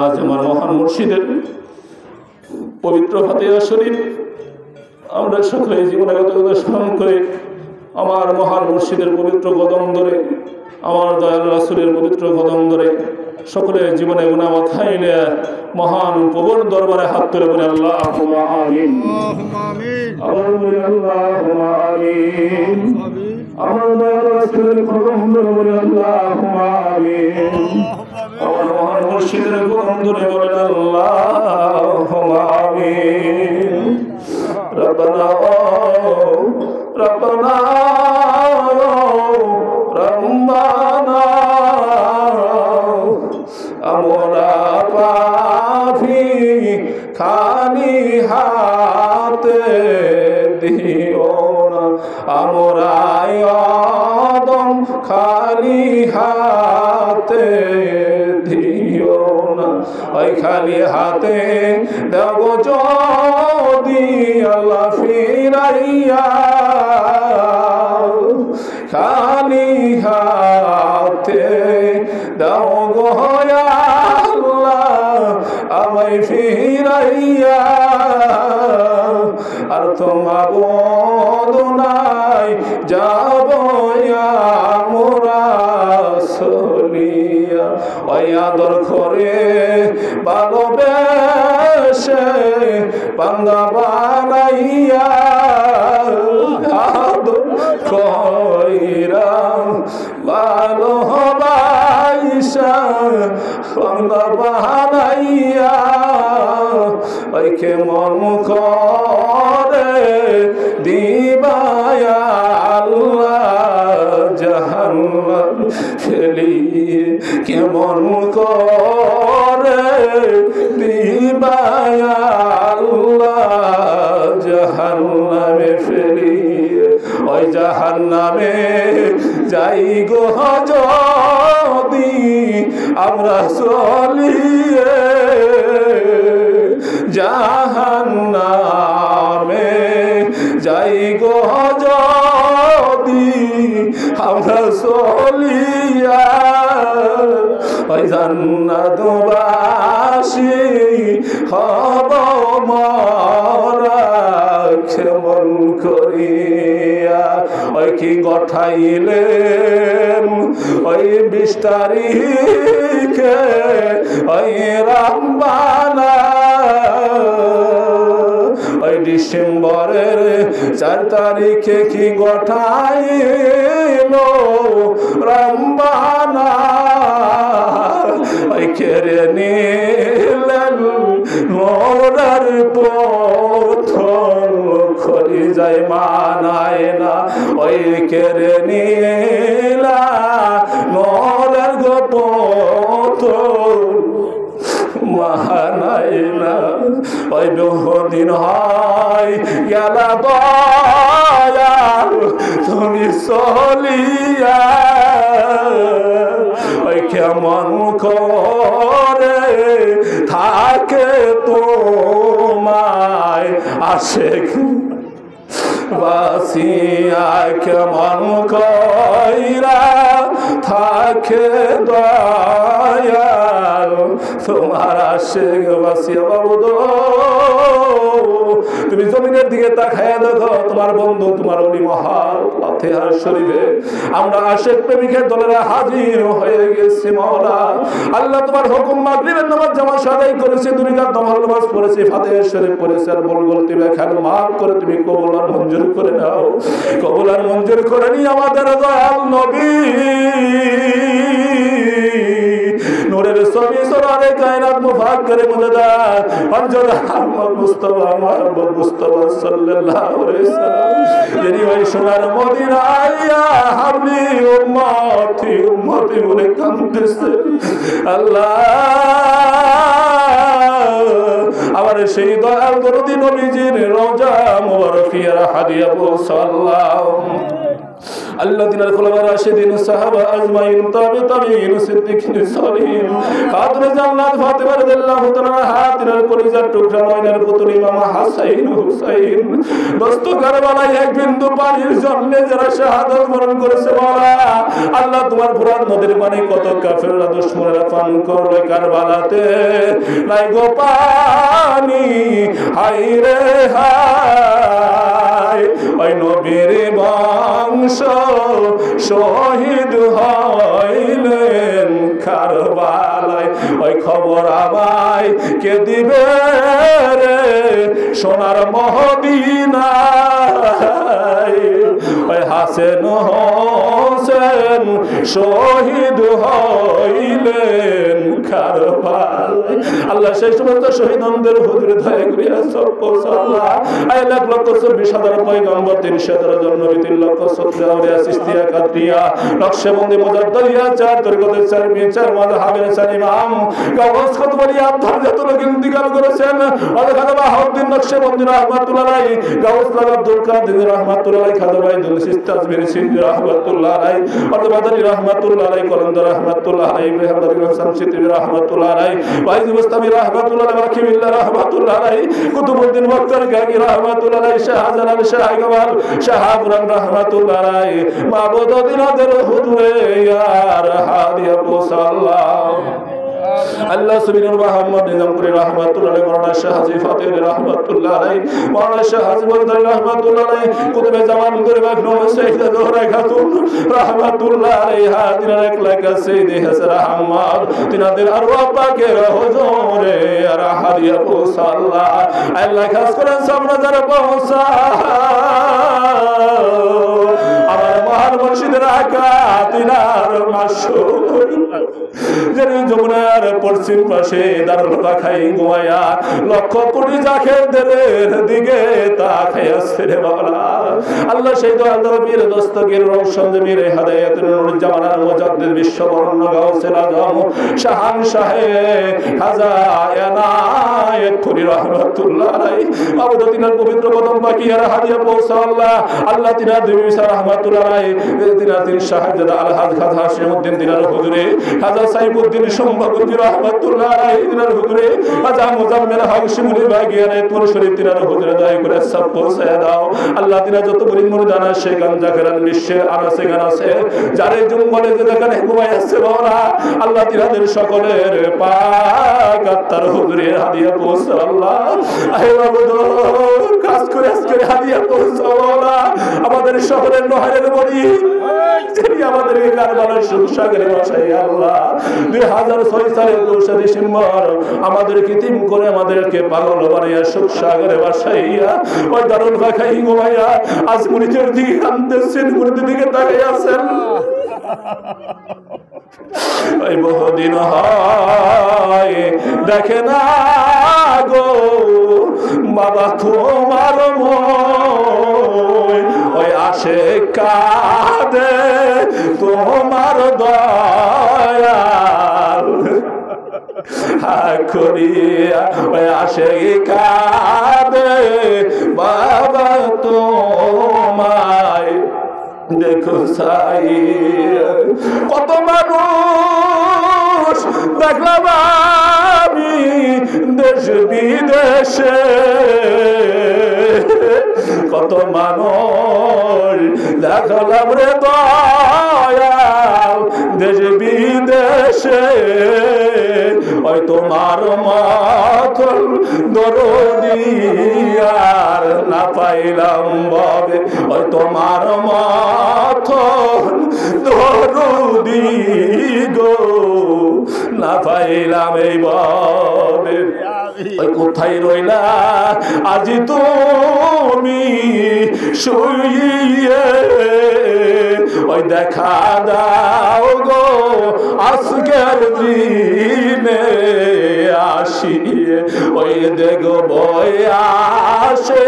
আজ আমার মহান মুর্শিদের পবিত্র ফাতিহা শরীফ আমরা সকলে জীবনগত স্মরণ করে আমার মহান মুর্শিদের পবিত্র কদম ধরে আমার দয়াল রাসূলের পবিত্র কদম ধরে সকলে জীবনে গুনাহ মাথায় নিয়ে মহান কবর দরবারে হাত তুলে বলে আল্লাহুম্মা আমিন আল্লাহুম্মা আমিন আমার দয়াল রাসূলের কদম ধরে বলে আল্লাহুম্মা আমিন আমার মহান মুর্শিদের কদম ধরে বলে আল্লাহুম্মা আমিন রব্বানা রব্বানা রব্বানা আমরা পাপি খালি হাতে দিও না আমরা আদম খালি হাতে দিও না ওই খালি হাতে দেব যদি আল্লাহ ফিরাইয়া খালি হাতে দাও গো আল্লাহ আমায় ফিরাইয়া আর তোমার বদনাই যাব আমরা চলিয়া ওই আদর করে ভালোবেসে বান্দা বানাইয়া আদর কইরা ভালোবাসা বান্দা বানাইয়া ওই কেমন করে দিবায়া আল্লাহ জাহান্নাম ফেলিয়ে কেমন করে দিবায়া আল্লাহ জাহান্নামে ফেলিয়ে ওই জাহান্নামে যাই গো যদি আমরা চলিয়ে জাহান্নামে যাই গো যদি আমরা চলিয়া ওই জান্নাতবাসী হব মরা কেমন করিয়া ওই কি গঠাইলেন ওই 20 তারিখে ওই রামবানা ওই ডিসেম্বরের 4 তারিখে কি গঠাইল রামবানা ওই কেড়ে নিলেন মোরার প্রথম খরি যায় মানায় না ওই কেড়ে নিলা মোরার গোপত মানায় না ওই বহুদিন হয় গেলা দয়াল তুমি চলিয়া ওই কেমন করে থাকে তোমায় আশেক বাসিয়া কেমন কইরা থাকে দয়াল তোমার আশেক বাসিয়া বাবু তুমি জমিনের দিকে তাকায় দেখো তোমার বন্ধু তোমার ওলি মহান ফাতিহা শরীফে আমরা আশেক প্রেমিকের দলেরা হাজির হয়ে গেছি মাওলা আল্লাহ তোমার হুকুম মাগরিবের নামাজ জামাত আদায় করেছে দুনিয়ার দমাল নামাজ পড়েছে ফাতিহা শরীফ পড়েছে আর ভুল গলতি ব্যাখ্যা মাফ করে তুমি কবুল আর মঞ্জুর করে নাও কবুল আর মঞ্জুর করে নি আমাদের দয়াল নবী নূরের ছবি সরারে কায়নাত মুফাক্কিরে মুজাদ্দাদ পঞ্জর আহমদ মুস্তাফা মুহাম্মদ মুস্তাফা সাল্লাল্লাহু আলাইহি ওয়াসাল্লাম যিনি ওই সোনার মদিনায় ইয়া হাবলি উম্মতি বলে কাঁদতেছে আল্লাহ আমার সেই দয়াল দরদি নবীজির রওজা মুবারকিয়া হাদিয়া পৌঁছাল্লাহ আল্লাহ দিনার খোলাফায়ে রাশিদিন সাহাবা আজমাইন তাবিঈন সিদ্দিকিন সালিহিন খাতুনে জান্নাত ফাতেমা রাদিয়াল্লাহু তাআলা হাতিনার কলিজার টুকরা নয়নের পুতুল ইমাম হাসাইন হুসাইন দোস্ত কারবালায় এক বিন্দু পানির জন্য যারা শাহাদাত বরণ করেছে মাওলা আল্লাহ তোমার ফুরাত নদীর পানি কত কাফেররা দুশমনেরা পান করবে কারবালাতে নাই গো পানি হায় রে হায় ওই নবীর বংশ শহীদ হইলেন কারবালায় ওই খবর আমায় কে দিবে রে সোনার মদিনায় ওই হাসেন হোসেন শহীদ হইলেন কারবালায় আল্লাহ সেই সমস্ত শহীদদের হুজুরে দয়া করিয়া সাল্লাল্লাহ আয় লাখ লক্ষ 24,000 পয়গম্বর 300 জন নবী 3 লক্ষ 70 আউলিয়া সিস্তিয়া কাদরিয়া নকশবন্দি মুজাদ্দিয়া চার তরিকতের চার বিচার মাযহাবের চার ইমাম গাওস কুতুবলিয়া ধরজাতুল ইন্তিকাল করেছেন আল্লাহ বাহাউদ্দিন নকশবন্দি রাহমাতুল্লাহ আলাইহি গাওস আব্দুল কাদের রাহমাতুল্লাহ আলাইহি খাজবাই দুল সিস্তাজমির সিন্ধি রাহমাতুল্লাহ আলাইহি আব্দুল রাহমাতুল্লাহ আলাইহি কলন্দর রাহমাতুল্লাহ আলাইহি ইব্রাহিম রাদিয়াল্লাহু আনহু সিদ্দিক রাহমাতুল্লাহ আলাইহি ওয়াইজ মুস্তামি রাহমাতুল্লাহ আলাইহি ওয়াকিবিল্লাহ রাহমাতুল্লাহ আলাইহি কুতুবউদ্দিন বক্তার গাগী রাহমাতুল্লাহ আলাইহি শাহজালাল শাহ ইকবাল শাহাবুরান রাহমাতুল্লাহ আলাইহি মাবুদ দিনাদের হুজুরে ইয়ার হাদিয়া সাল্লাল্লাহু আল্লাহ সুবহানাহু মুহাম্মদ নিজামপুরি রাহমাতুল্লাহ আলাইহি মাওলানা শাহ হাজী ফাতিহ রাহমাতুল্লাহ আলাইহি মাওলানা শাহ হাজী বলদার রাহমাতুল্লাহ আলাইহি কুতুবে জামান দরবার নূর সাইয়্যিদা জোহরা খাতুন রাহমাতুল্লাহ আলাইহা তিনার এক লাখ সাইয়্যিদি হাসান আহমদ তিনাদের আরওয়াহ পাকের হুজুরে আর হাদিয়া সাল্লাল্লাহ আল্লাহ খাস করে সামনে যারা পৌঁছা আমার মহান মুর্শিদের আকা তিনার মাশহুর যেন যমুনার পশ্চিম পাশে দারুল খাই গোয়া লক্ষ কোটি জাখেরদের দিকে তাকায় আছে রে মাওলা আল্লাহ সেই তো আল্লাহর বীর দস্তগীর রওশন জমির হেদায়েতুল নূর জামানার মুজাদ্দিদ বিশ্ববরণ্য গাউসুল আজম শাহান শাহে খাজা এনায়েত কুরি রাহমাতুল্লাহ আলাইহি আবুদ তিনার পবিত্র কদম বাকিয়ার হাদিয়া পৌঁছা আল্লাহ আল্লাহ তিনার দুই বিশা রাহমাতুল্লাহ আলাইহি তিনার তিন শাহজাদা আলহাজ খাজা হাশিমউদ্দিন তিনার হুজুরে খাজা সাইফুদ্দিন সম্ভাবতী রাহমাতুল্লাহ আলাইহি তিনার হুজুরে খাজা মুজাম্মিল হক শিমুলি বাগিয়ার তুর শরীফ তিনার হুজুরে দয়া করে সব পৌঁছায় দাও আল্লাহ তিনার যত মুরিদ মুরিদান আছে গাঞ্জা করান বিশ্বে আনাসে গানাসে যারে জঙ্গলে যে যেখানে ঘুমায় আছে মাওলা আল্লাহ তিনাদের সকলের পাক আত্মার হুজুরে হাদিয়া পৌঁছা আল্লাহ আহে মাবুদ কাজ করে আজকে হাদিয়া পৌঁছা মাওলা আমাদের সকলের নহরের বলি যিনি আমাদেরকে কারবালার সুসাগরে বসাই আল্লাহ 2006 সালের 2 ডিসেম্বর আমাদের কিতিম করে আমাদেরকে পাগল বানাইয়া সুসাগরে বসাইয়া ওই দারুল খাই গোমাইয়া আজ মুরিদের দিকে কাঁদতেছেন মুরিদের দিকে তাকিয়ে আছেন ওই বহুদিন হয় দেখে না গো বাবা তোমার ওই আসে কাঁদে তোমার দয়াল করিয়া ওই আসে কাঁদে বাবা তোমায় দেখো সাই কত মানুষ দেখলাম আমি দেশ বিদেশে কত মানুষ দেখলাম রে দয়াল দেশ বিদেশে ওই তোমার মতন দরদি আর না পাইলাম বাবে ওই তোমার মতন দরদি গো না পাইলাম এই বাবে ওই কোথায় রইলা আজি তুমি শুইয়ে ওই দেখা দাও গো আজকের দিনে আসিয়ে ওই দেখব আসে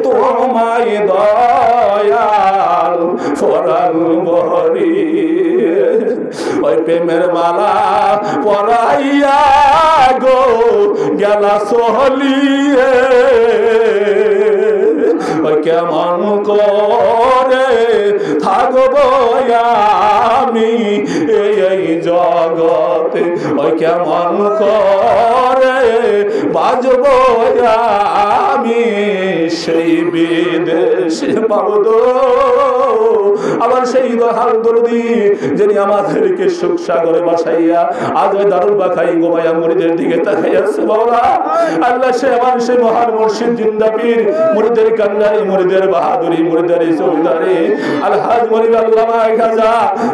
তোমায় দয়াল ফরাল বহরি ওই প্রেমের মালা পরাইয়া গো গেলা সহলিয়ে ওই কেমন করে বাজবো আমি এই জগতে ওই কেমন করে বাজবো আমি সেই বিদেশে মাবুদ আমার সেই দয়াল দরদি যিনি আমাদেরকে সুখ সাগরে বাসাইয়া আজ ওই দারুল বাখাই গোমায়া মুরিদের দিকে তাকাইয়াছে মাওলা আল্লাহ সে আমার সেই মহান মুর্শিদ জিন্দা পীর মুরিদের কান্ডারি মুরিদের বাহাদুরি মুরিদের জমিদারি আলহাজ মুরিদ আল্লামা খাজা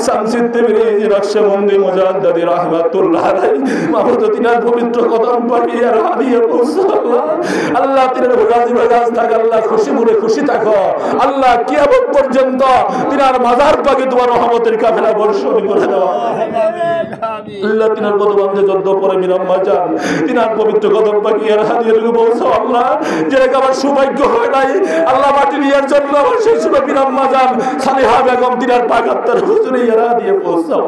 শামসুদ্দিন তিবরিজি নকশবন্দি মুজাদ্দিদি রাহমাতুল্লাহ আলাইহি মাহমুদ তিনার পবিত্র কদম পাকি আর হাদিয়া পৌঁছাল্লাহ আল্লাহ তিনার গাজী বাগাজ থাক আল্লাহ খুশি মনে খুশি থাকো আল্লাহ কিয়ামত পর্যন্ত তিনার মাজার পাকে তোমার রহমতের কাফেলা বর্ষণ করে দাও আল্লাহ তিনার পদবন্ধে যদ্দ পরে মিনাম্মা জান তিনার পবিত্র কদম পাকি আর হাদিয়া পৌঁছাও আল্লাহ যেটা আমার সৌভাগ্য হয় নাই আল্লাহ মাটি নিয়ার জন্য আমার সেই ছোট মিনাম্মা জান সালেহা বেগম তিনার পাকাত্তর হুজুরে ইয়ারা দিয়ে পৌঁছাও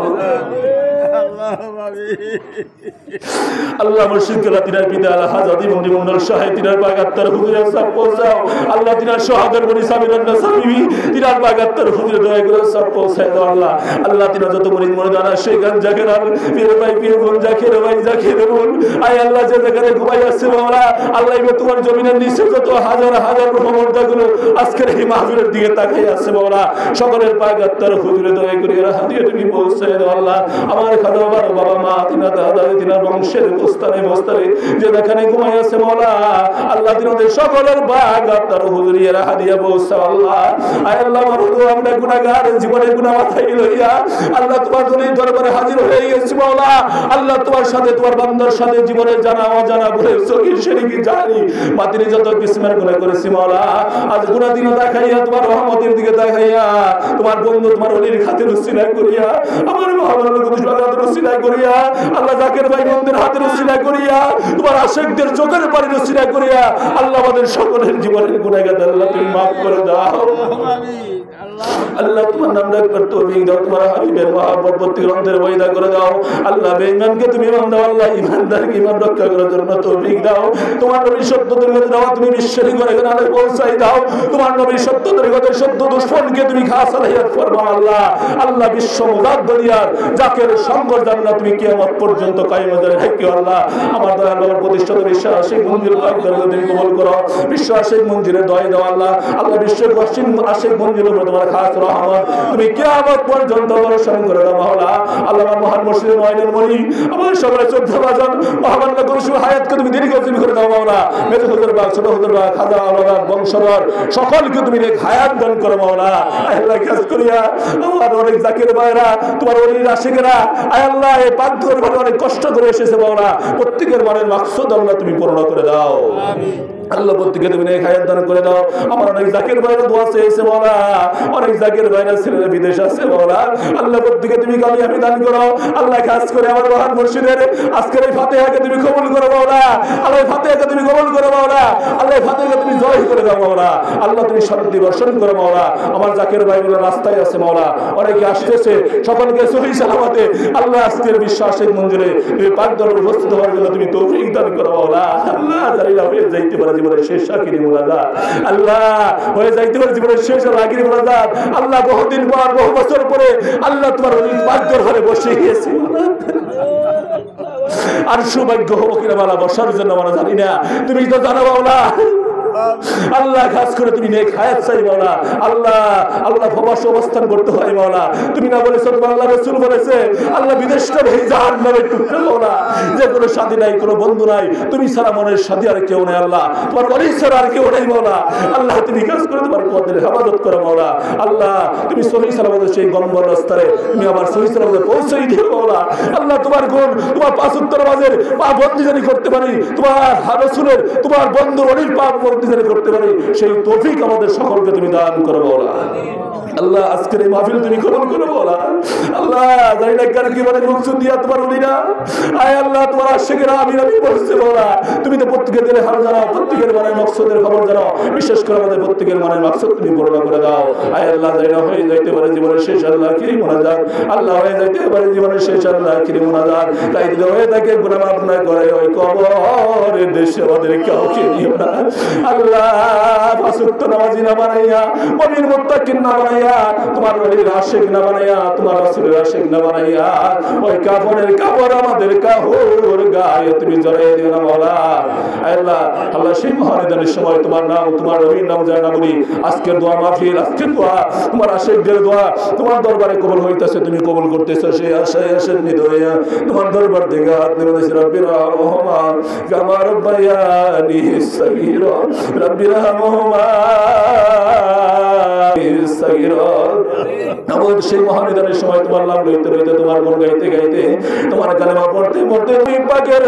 আল্লাহ মুর্শিদ কেলা তিনার পিতা আলহাজ আদিমন্দি মন্ডল সাহেব তিনার বাগাত্তর হুজুরে সব পৌঁছাও আল্লাহ তিনার সোহাগের বনি সামিরান্না সামিবি তিনার বাগাত্তর হুজুরে দয়া করে সব পৌঁছায় দাও আল্লাহ আল্লাহ তিনার যত মুরিদ মুরিদানা শেখান জাকেরান পীর ভাই পীর বোন জাকের ভাই জাকের বোন আয় আল্লাহ যে যেখানে ঘুমাই আসছে মাওলা আল্লাহ এবার তোমার জমিনের নিচে যত হাজার হাজার রহমতগুলো আজকের এই মাহফিলের দিকে তাকাই আছে মাওলা সকলের বাগাত্তর হুজুরে দয়া করে হাদিয়া তুমি পৌঁছায় দাও আল্লাহ আমার খাদা বাবা মা তিনা দাদা তিনার বংশের গোস্তানে গোস্তানে যে যেখানে ঘুমাই আছে মাওলা আল্লাহ তিনাদের সকলের বাগাত্তর হুজুরে হাদিয়া পৌঁছাও আল্লাহ আয় আল্লাহ মাবুদ আমরা গুনাহগার জীবনে গুনাহ মাথায় লইয়া আল্লাহ তোমার দরবারে হাজির হয়ে গেছি মাওলা আল্লাহ তোমার সাথে তোমার বান্দার সাথে জীবনে জানা অজানা ভুলে সগীর শিরকি জানি বাতিনি যত কিসমের গুনাহ করেছি মাওলা আজ গুনাহ দিন দেখাইয়া তোমার রহমতের দিকে দেখাইয়া তোমার বন্ধু তোমার ওলির খাতির উসিলা করিয়া আমার মহামানব কুদুসবাগাতের উসিলা করিয়া আল্লাহ জাকের ভাই বন্ধুর হাতের উসিলা করিয়া তোমার আশিকদের চোখের পানির উসিলা করিয়া আল্লাহ আমাদের সকলের জীবনের গুনাহগার আল্লাহ তুমি maaf করে দাও আমিন আল্লাহ তোমার নাম ডাকবার তৌফিক দাও তোমার হাবিবের মহব্বত প্রত্যেক অন্তরে ওয়াদা করে দাও আল্লাহ বেঈমানকে তুমি ঈমান দাও আল্লাহ ঈমানদারকে ঈমান রক্ষা করার জন্য তৌফিক দাও তোমার নবীর সত্যদের কথা দাও তুমি বিশ্বাসী করে কানে পৌঁছাই দাও তোমার নবীর সত্যদের কথা সত্য দুশমনকে তুমি খাস আলাইয়াত ফরমাও আল্লাহ আল্লাহ বিশ্ব মুরাদ দুনিয়ার জাকের সংগর জান্নাত তুমি কিয়ামত পর্যন্ত কায়েম করে রাখিও আল্লাহ আমার দয়াল বাবার প্রতিষ্ঠিত বিশ্বাস আশিক মঞ্জিল পাক দরজা তুমি কবুল করো বিশ্ব আশিক মঞ্জিলের দয়া দাও আল্লাহ আল্লাহ বিশ্বের পশ্চিম আশিক মঞ্জিলের উপর তোমার খাস রহমত তুমি কিয়ামত পর্যন্ত বর্ষণ করে দাও মাওলা আল্লাহ আমার মহান মুর্শিদ নয়নের মনি আমার সকলে শ্রদ্ধা ভাজন মহান কুরসু হায়াতকে তুমি দীর্ঘজীবী করে দাও মাওলা মেজো হুজুর বাগ ছোট হুজুর বাগ খাজা আলাদা বংশধর সকলকে তুমি নেক হায়াত দান করো মাওলা আল্লাহ কাজ করিয়া আমার অনেক জাকির ভাইরা তোমার ওলির আশিকরা আয় আল্লাহ এই পাক দরবারে অনেক কষ্ট করে এসেছে মাওলা প্রত্যেকের মনের মাকসুদ আল্লাহ তুমি পূর্ণ করে দাও আমিন আল্লাহ প্রত্যেককে তুমি নেক হায়াত দান করে দাও আমার অনেক জাকির ভাইরা দোয়া চেয়েছে মাওলা অনেক জাকির ভাইরা ছেলেরা বিদেশ আছে মাওলা আল্লাহ প্রত্যেককে তুমি কামিয়াবি দান করো আল্লাহ খাস করে আমার মহান মুর্শিদের আজকের এই ফাতিহাকে তুমি কবুল করো মাওলা আল্লাহ ফাতিহাকে তুমি কবুল করো মাওলা আল্লাহ ফাতিহাকে তুমি জয় করে দাও মাওলা আল্লাহ তুমি শান্তি বর্ষণ করো মাওলা আমার জাকির ভাইগুলো রাস্তায় আছে মাওলা অনেকে আসতেছে সকলকে সহি সালামতে আল্লাহ আজকের বিশ্বাসের মঞ্জুরে এই পাক দরবারে উপস্থিত হওয়ার জন্য তুমি তৌফিক দান করো মাওলা আল্লাহ জালিলা হয়ে যাইতে পারে জীবনের শেষ আখিরি মুনাজাত আল্লাহ হয়ে যাইতে পারে জীবনের শেষ আখিরি মুনাজাত আল্লাহ বহুদিন পর বহু বছর পরে আল্লাহ তোমার ওই পাক দরবারে বসে গিয়েছে আর সৌভাগ্য হবো কিনা মালা বসার জন্য আমরা জানি না তুমি তো জানো মাওলা আল্লাহ খাস করে তুমি নেক হায়াত চাই মাওলা আল্লাহ আল্লাহ প্রবাস অবস্থান করতে হয় মাওলা তুমি না বলেছো তোমার আল্লাহ রাসূল বলেছে আল্লাহ বিদেশটা ভেঙে জাহান্নামে টুকরো মাওলা যে কোনো সাথী নাই কোনো বন্ধু নাই তুমি ছাড়া মনের সাথী আর কেউ নাই আল্লাহ তোমার ওলি ছাড়া আর কেউ নাই মাওলা আল্লাহ তুমি খাস করে তোমার পথের হেফাজত করো মাওলা আল্লাহ তুমি সহি সালামতে সেই গম্বর রাস্তায় তুমি আমার সহি সালামতে পৌঁছেই দিও মাওলা আল্লাহ তোমার গুণ তোমার পাঁচ উত্তর নামাজের পা বন্দী জানি করতে পারি তোমার রাসূলের তোমার বন্ধু ওলির পা বন্দী করতে পারি সেই তৌফিক আমাদের সকলকে তুমি দান করো মাওলা আল্লাহ আজকের এই মাহফিল তুমি কবুল করো মাওলা আল্লাহ জানি না কার কি মানে মুখ দিয়া তোমার উনি না আয় আল্লাহ তোমার আশিকেরা আমি বলছে মাওলা তুমি তো প্রত্যেকের দিলে হার জানাও প্রত্যেকের মনের মাকসুদের খবর জানাও বিশেষ করে আমাদের প্রত্যেকের মনের মাকসুদ তুমি পূর্ণ করে দাও আয় আল্লাহ জানি না হয়ে যাইতে পারে জীবনের শেষ আল্লাহ কি মুনাজাত আল্লাহ হয়ে যাইতে পারে জীবনের শেষ আল্লাহ কি মুনাজাত তাই হয়ে থাকে গুনাহ মাফ না করে ওই কবরের দেশে আমাদের কাউকে নিও না আল্লাহ পাঁচ ওয়াক্ত নামাজি না বানাইয়া, মুমিন মুত্তাকিন না বানাইয়া, তোমার ওলির আশিক না বানাইয়া, তোমার রাসূলের আশিক না বানাইয়া, ওই কাফনের কাপড় আমাদের কাহুর গায়ে তুমি জড়াই দিও না মাওলা। আল্লাহ আল্লাহ সেই মহানিদানের সময় তোমার নাম, তোমার নবীর নাম যায় না বলি, আজকের দোয়া মাহফিল, আজকের দোয়া তোমার আশিকদের দোয়া তোমার দরবারে কবুল হইতেছে, তুমি কবুল করতেছো, সেই আশায় আশান্বিত হইয়া তোমার দরবার থেকে হাত নেমেছে। রব্বির রহমা কামা রব্বায়ানি সগীরা, রব্বির রহমা সগীরা। আমাদের সেই মহানিদানের সময় তোমার নাম লইতে লইতে, তোমার গুণ গাইতে গাইতে, তোমার কালেমা পড়তে পড়তে তুমি পাকের